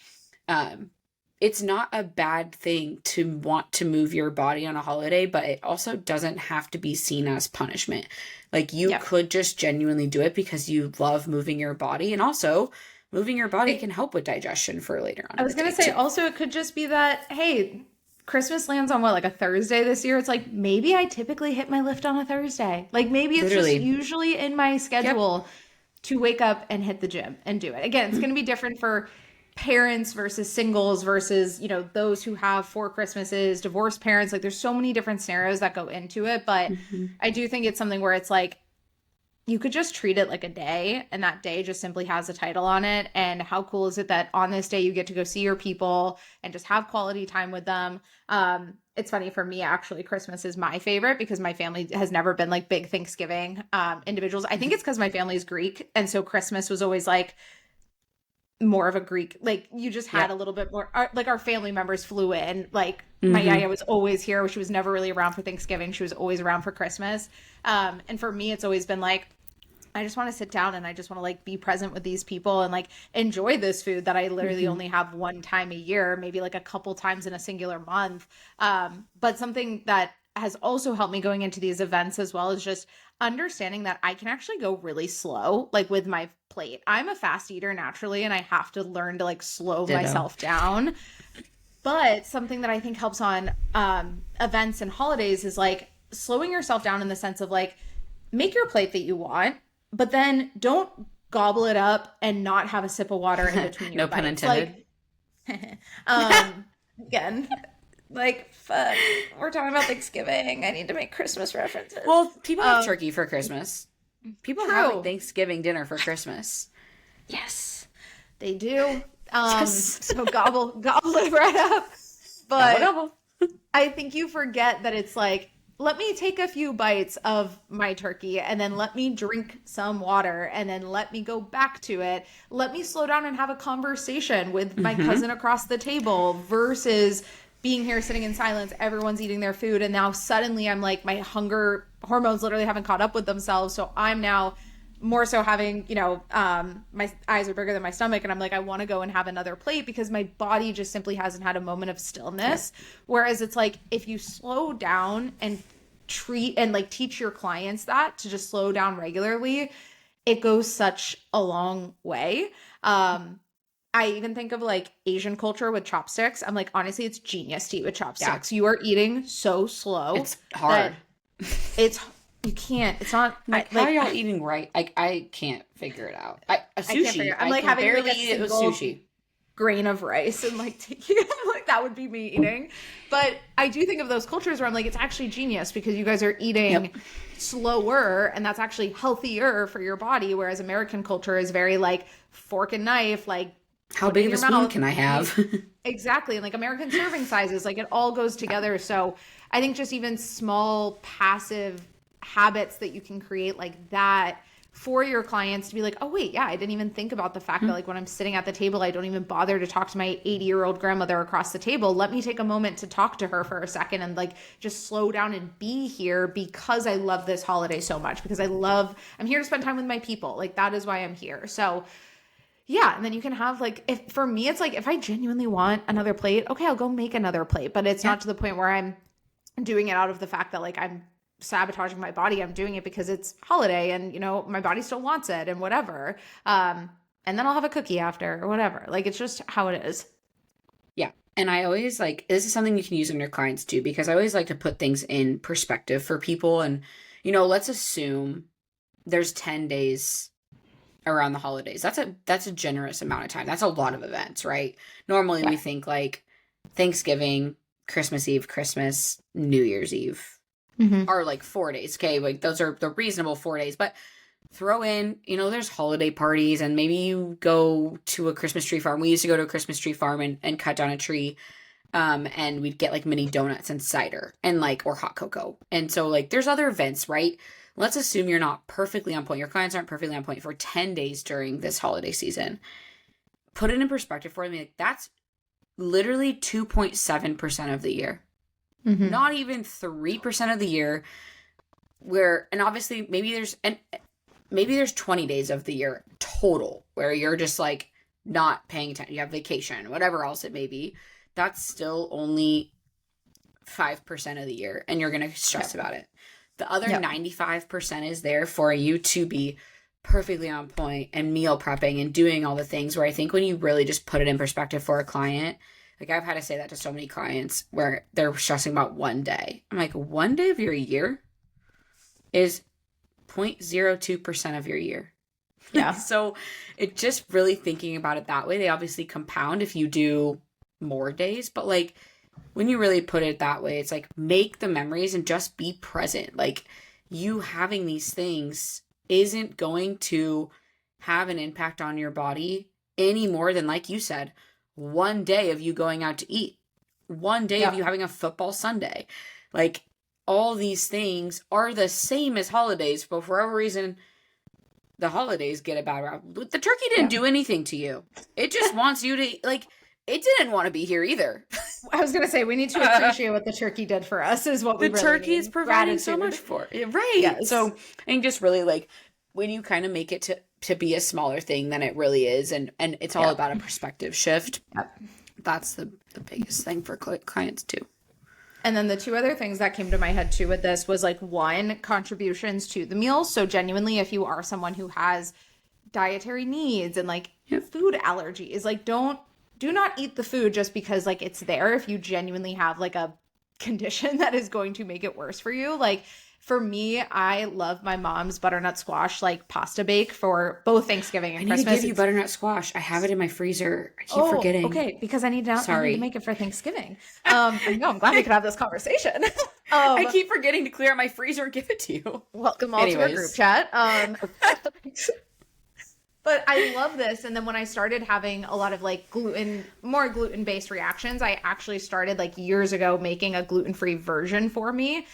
it's not a bad thing to want to move your body on a holiday, but it also doesn't have to be seen as punishment. Like, you could just genuinely do it because you love moving your body, and also moving your body can help with digestion for later on. I was going to say, also, it could just be that, hey, Christmas lands on like a Thursday this year. It's like, maybe I typically hit my lift on a Thursday. Like, maybe it's just usually in my schedule to wake up and hit the gym and do it. Again, it's going to be different for parents versus singles versus, those who have 4 Christmases, divorced parents. Like there's so many different scenarios that go into it. But I do think it's something where it's like, you could just treat it like a day, and that day just simply has a title on it. And how cool is it that on this day you get to go see your people and just have quality time with them? It's funny for me, actually, Christmas is my favorite because my family has never been like big Thanksgiving individuals. I think it's because my family is Greek. And so Christmas was always like more of a Greek, like you just had a little bit more, like our family members flew in, like my yaya was always here. She was never really around for Thanksgiving. She was always around for Christmas. And for me, it's always been like, I just want to sit down and I just want to like be present with these people and like enjoy this food that I literally only have one time a year, maybe like a couple times in a singular month. But something that has also helped me going into these events as well is just understanding that I can actually go really slow, like with my plate. I'm a fast eater naturally, and I have to learn to like slow myself down. But something that I think helps on events and holidays is like slowing yourself down in the sense of like, make your plate that you want, but then don't gobble it up and not have a sip of water in between your no pun bites. intended. Like, again, like, fuck, we're talking about Thanksgiving. I need to make Christmas references. Well, people have turkey for Christmas. People True. have like Thanksgiving dinner for Christmas. Yes, they do. So gobble it right up. But Gobble. I think you forget that it's like, let me take a few bites of my turkey and then let me drink some water and then let me go back to it. Let me slow down and have a conversation with my cousin across the table versus being here sitting in silence. Everyone's eating their food. And now suddenly I'm like, my hunger hormones literally haven't caught up with themselves. So I'm now more so having, my eyes are bigger than my stomach. And I'm like, I want to go and have another plate because my body just simply hasn't had a moment of stillness. Whereas it's like, if you slow down and treat and like teach your clients that to just slow down regularly, it goes such a long way. I even think of like Asian culture with chopsticks. I'm like, honestly, it's genius to eat with chopsticks. You are eating so slow. It's hard. You can't. It's not. How are y'all eating right? I can't figure it out. Sushi. I'm like having barely like a eat it with single sushi. grain of rice and like taking like that would be me eating. But I do think of those cultures where I'm like, it's actually genius because you guys are eating slower and that's actually healthier for your body. Whereas American culture is very like fork and knife, like how big of a spoon can I have? Exactly. And like American serving sizes, like it all goes together. So I think just even small passive habits that you can create like that for your clients to be like, oh wait, yeah, I didn't even think about the fact that like when I'm sitting at the table, I don't even bother to talk to my 80-year-old grandmother across the table. Let me take a moment to talk to her for a second and like just slow down and be here because I love this holiday so much, because I'm here to spend time with my people. Like that is why I'm here. So yeah. And then you can have like, for me, it's like, if I genuinely want another plate, okay, I'll go make another plate, but it's not to the point where I'm doing it out of the fact that like I'm sabotaging my body. I'm doing it because it's holiday and my body still wants it and whatever. And then I'll have a cookie after or whatever. Like it's just how it is. Yeah. And I always like, this is something you can use on your clients too, because I always like to put things in perspective for people. And, let's assume there's 10 days around the holidays. That's a generous amount of time. That's a lot of events, right? Normally we think like Thanksgiving, Christmas Eve, Christmas, New Year's Eve. Are like 4 days. Okay, like those are the reasonable 4 days, but throw in, there's holiday parties and maybe you go to a Christmas tree farm. We used to go to a Christmas tree farm and cut down a tree. And we'd get like mini donuts and cider and like, or hot cocoa. And so like there's other events, right? Let's assume you're not perfectly on point. Your clients aren't perfectly on point for 10 days during this holiday season. Put it in perspective for me. Like that's literally 2.7% of the year. Not even 3% of the year and obviously maybe there's 20 days of the year total where you're just like not paying attention. You have vacation, whatever else it may be. That's still only 5% of the year and you're going to stress about it. The other 95% is there for you to be perfectly on point and meal prepping and doing all the things where I think when you really just put it in perspective for a client, like I've had to say that to so many clients where they're stressing about one day. I'm like, 1 day of your year is 0.02% of your year. Yeah. So it just really thinking about it that way, they obviously compound if you do more days, but like when you really put it that way, it's like make the memories and just be present. Like you having these things isn't going to have an impact on your body any more than, like you said, one day of you going out to eat, one day of you having a football Sunday. Like all these things are the same as holidays, but for whatever reason, the holidays get a bad rap. The turkey didn't do anything to you. It just wants you to, like, it didn't want to be here either. I was going to say, we need to appreciate what the turkey did for us is what we the really turkey need. is providing Gratitude. so much for it. Right. Yes. So I think just really like when you kind of make it to be a smaller thing than it really is. And it's all about a perspective shift. Yep. That's the biggest thing for clients too. And then the two other things that came to my head too with this was like, one, contributions to the meal. So genuinely, if you are someone who has dietary needs and like food allergies, like do not eat the food just because like it's there. If you genuinely have like a condition that is going to make it worse for you, like for me, I love my mom's butternut squash like pasta bake for both Thanksgiving and Christmas. I need to give you butternut squash. I have it in my freezer. I keep forgetting. Okay, because I need to make it for Thanksgiving. I know. I'm glad we could have this conversation. I keep forgetting to clear out my freezer and give it to you. Welcome all to our group chat. But I love this. And then when I started having a lot of like more gluten-based reactions, I actually started like years ago making a gluten-free version for me,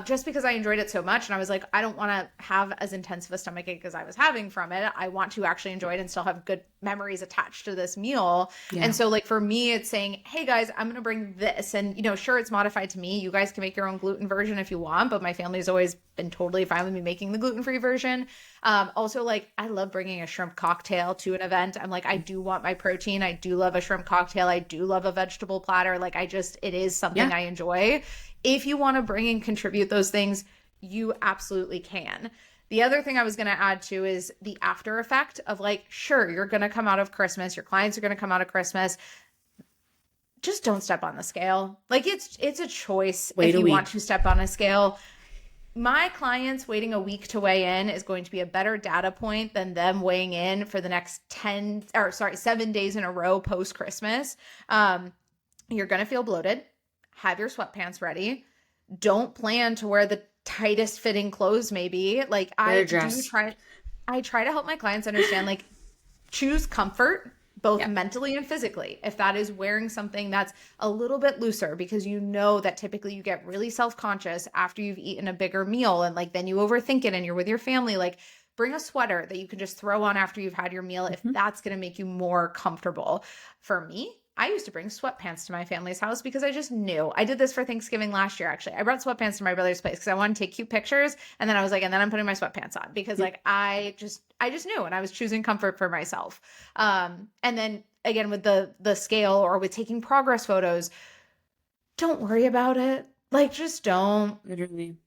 just because I enjoyed it so much. And I was like, I don't want to have as intense of a stomachache as I was having from it. I want to actually enjoy it and still have good memories attached to this meal. Yeah. And so like for me, it's saying, hey guys, I'm going to bring this. And, you know, sure, it's modified to me. You guys can make your own gluten version if you want, but my family's always been totally fine with me making the gluten-free version. Also, like, I love bringing a shrimp cocktail to an event. I'm like, I do want my protein. I do love a shrimp cocktail. I do love a vegetable platter. Like, it is something I enjoy. If you want to bring and contribute those things, you absolutely can. The other thing I was going to add to is the after effect of like, sure, you're going to come out of Christmas. Your clients are going to come out of Christmas. Just don't step on the scale. Like it's a choice. If you want to step on a scale. My clients waiting a week to weigh in is going to be a better data point than them weighing in for the next 7 days in a row post-Christmas. You're going to feel bloated. Have your sweatpants ready. Don't plan to wear the tightest fitting clothes maybe. Like I try to help my clients understand, like, choose comfort both mentally and physically. If that is wearing something that's a little bit looser, because you know that typically you get really self-conscious after you've eaten a bigger meal and like then you overthink it and you're with your family, like bring a sweater that you can just throw on after you've had your meal if that's going to make you more comfortable. For me, I used to bring sweatpants to my family's house because I just knew. I did this for Thanksgiving last year, actually. I brought sweatpants to my brother's place because I wanted to take cute pictures. And then I was like, and then I'm putting my sweatpants on because like, I just knew, and I was choosing comfort for myself. And then again, with the scale or with taking progress photos, don't worry about it. Like, just don't. Literally.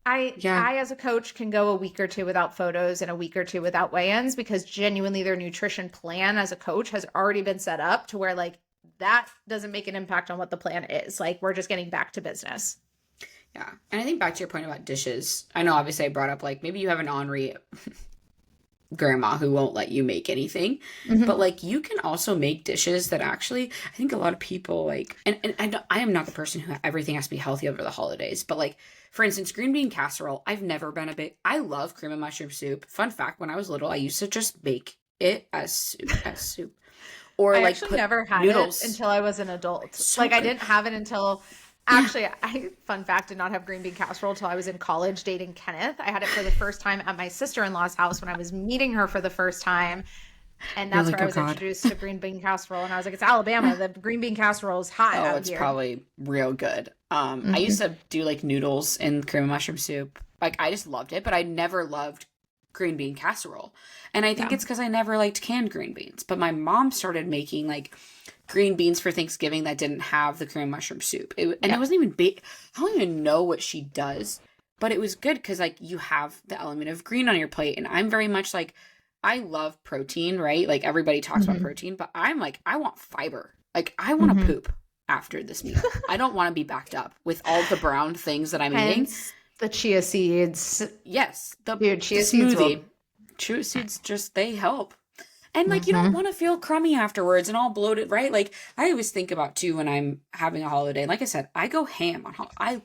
I, as a coach, can go a week or two without photos and a week or two without weigh-ins because genuinely their nutrition plan as a coach has already been set up to where like, that doesn't make an impact on what the plan is. Like, we're just getting back to business. Yeah. And I think back to your point about dishes. I know obviously I brought up like maybe you have an ornery grandma who won't let you make anything, but like you can also make dishes that actually, I think a lot of people like, and I am not the person who everything has to be healthy over the holidays, but like, for instance, green bean casserole, I've never been I love cream and mushroom soup. Fun fact, when I was little, I used to just bake it as soup. Or I like actually never had noodles. it until I was an adult. So like good. I didn't have it until actually, fun fact, did not have green bean casserole until I was in college dating Kenneth. I had it for the first time at my sister-in-law's house when I was meeting her for the first time. And that's where I was introduced to green bean casserole. And I was like, it's Alabama. The green bean casserole is hot out it's here. Probably real good. I used to do like noodles and cream and mushroom soup. Like I just loved it, but I never loved green bean casserole. And I think it's because I never liked canned green beans. But my mom started making like green beans for Thanksgiving that didn't have the cream and mushroom soup. It wasn't even big. I don't even know what she does, but it was good because like you have the element of green on your plate. And I'm very much like, I love protein, right? Like everybody talks about protein, but I'm like, I want fiber. Like I want to poop after this meal. I don't want to be backed up with all the brown things that I'm eating. The chia seeds. Yes. Dude, chia seeds smoothie. Chia seeds they help. And like, you don't want to feel crummy afterwards and all bloated, right? Like, I always think about too when I'm having a holiday. Like I said, I go ham on I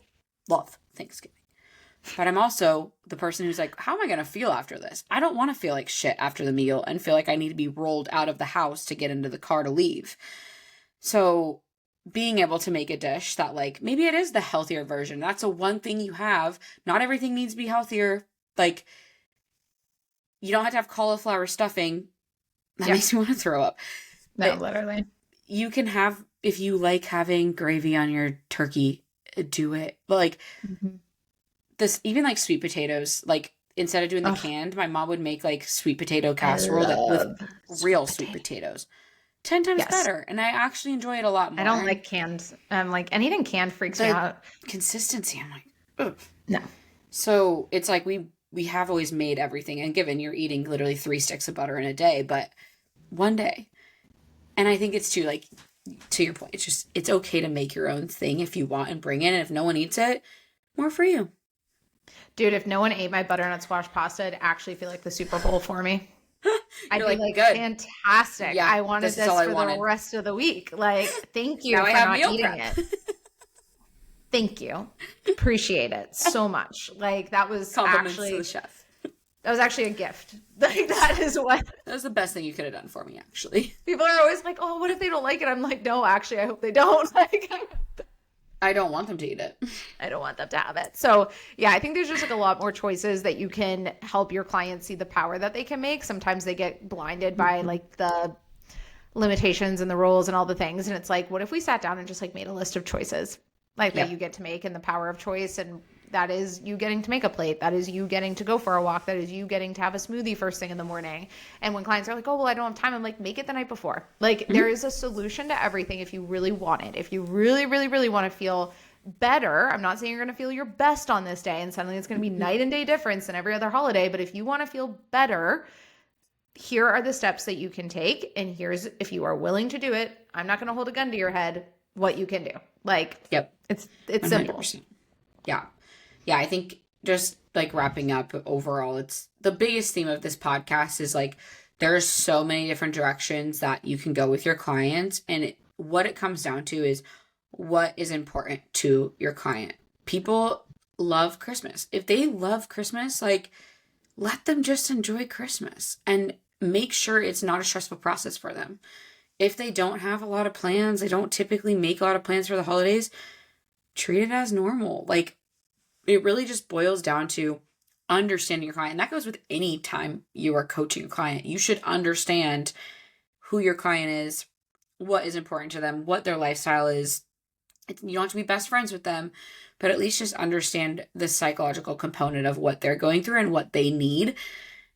love Thanksgiving. But I'm also the person who's like, how am I going to feel after this? I don't want to feel like shit after the meal and feel like I need to be rolled out of the house to get into the car to leave. So being able to make a dish that like, maybe it is the healthier version. That's a one thing you have. Not everything needs to be healthier. Like, you don't have to have cauliflower stuffing. That makes me want to throw up. No, literally. You can have, if you like having gravy on your turkey, do it. But like, this, even like sweet potatoes, like instead of doing the canned, my mom would make like sweet potato casserole with real sweet potatoes. 10 times better. And I actually enjoy it a lot more. I don't like canned. Like anything canned freaks me out. Consistency, I'm like, ugh. No. So it's like we have always made everything. And given you're eating literally 3 sticks of butter in a day, but one day. And I think it's too, like, to your point, it's okay to make your own thing if you want and bring it. And if no one eats it, more for you. Dude, if no one ate my butternut squash pasta, it'd actually feel like the Super Bowl for me. I'd be like, good. Fantastic. Yeah, I wanted this for the rest of the week. Like, thank you for not eating it. Thank you. Appreciate it so much. Like, that was compliments actually to the chef. That was actually a gift. Like, that was the best thing you could have done for me, actually. People are always like, oh, what if they don't like it? I'm like, no, actually, I hope they don't. Like, I don't want them to eat it. I don't want them to have it. So yeah, I think there's just like a lot more choices that you can help your clients see the power that they can make. Sometimes they get blinded by like the limitations and the rules and all the things. And it's like, what if we sat down and just like made a list of choices like that you get to make, and the power of choice? And that is you getting to make a plate. That is you getting to go for a walk. That is you getting to have a smoothie first thing in the morning. And when clients are like, oh, well, I don't have time, I'm like, make it the night before. Like there is a solution to everything if you really want it. If you really, really, really want to feel better, I'm not saying you're going to feel your best on this day and suddenly it's going to be night and day difference than every other holiday. But if you want to feel better, here are the steps that you can take. And here's, if you are willing to do it, I'm not going to hold a gun to your head, what you can do. Like, it's 100%. Simple. Yeah, I think just like wrapping up overall, it's the biggest theme of this podcast is like there's so many different directions that you can go with your clients. And what it comes down to is what is important to your client. People love Christmas. If they love Christmas, like let them just enjoy Christmas and make sure it's not a stressful process for them. If they don't have a lot of plans, they don't typically make a lot of plans for the holidays, treat it as normal. Like, it really just boils down to understanding your client. And that goes with any time you are coaching a client. You should understand who your client is, what is important to them, what their lifestyle is. You don't have to be best friends with them, but at least just understand the psychological component of what they're going through and what they need.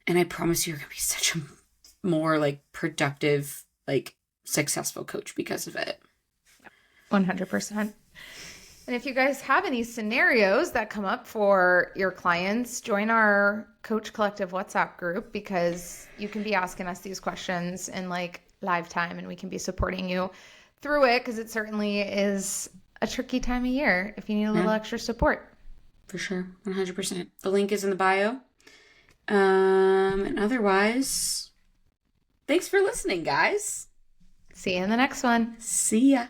And I promise you're going to be such a more like productive, like successful coach because of it. 100%. And if you guys have any scenarios that come up for your clients, join our Coach Collective WhatsApp group, because you can be asking us these questions in like live time and we can be supporting you through it, because it certainly is a tricky time of year if you need a little extra support. For sure. 100%. The link is in the bio. And otherwise, thanks for listening, guys. See you in the next one. See ya.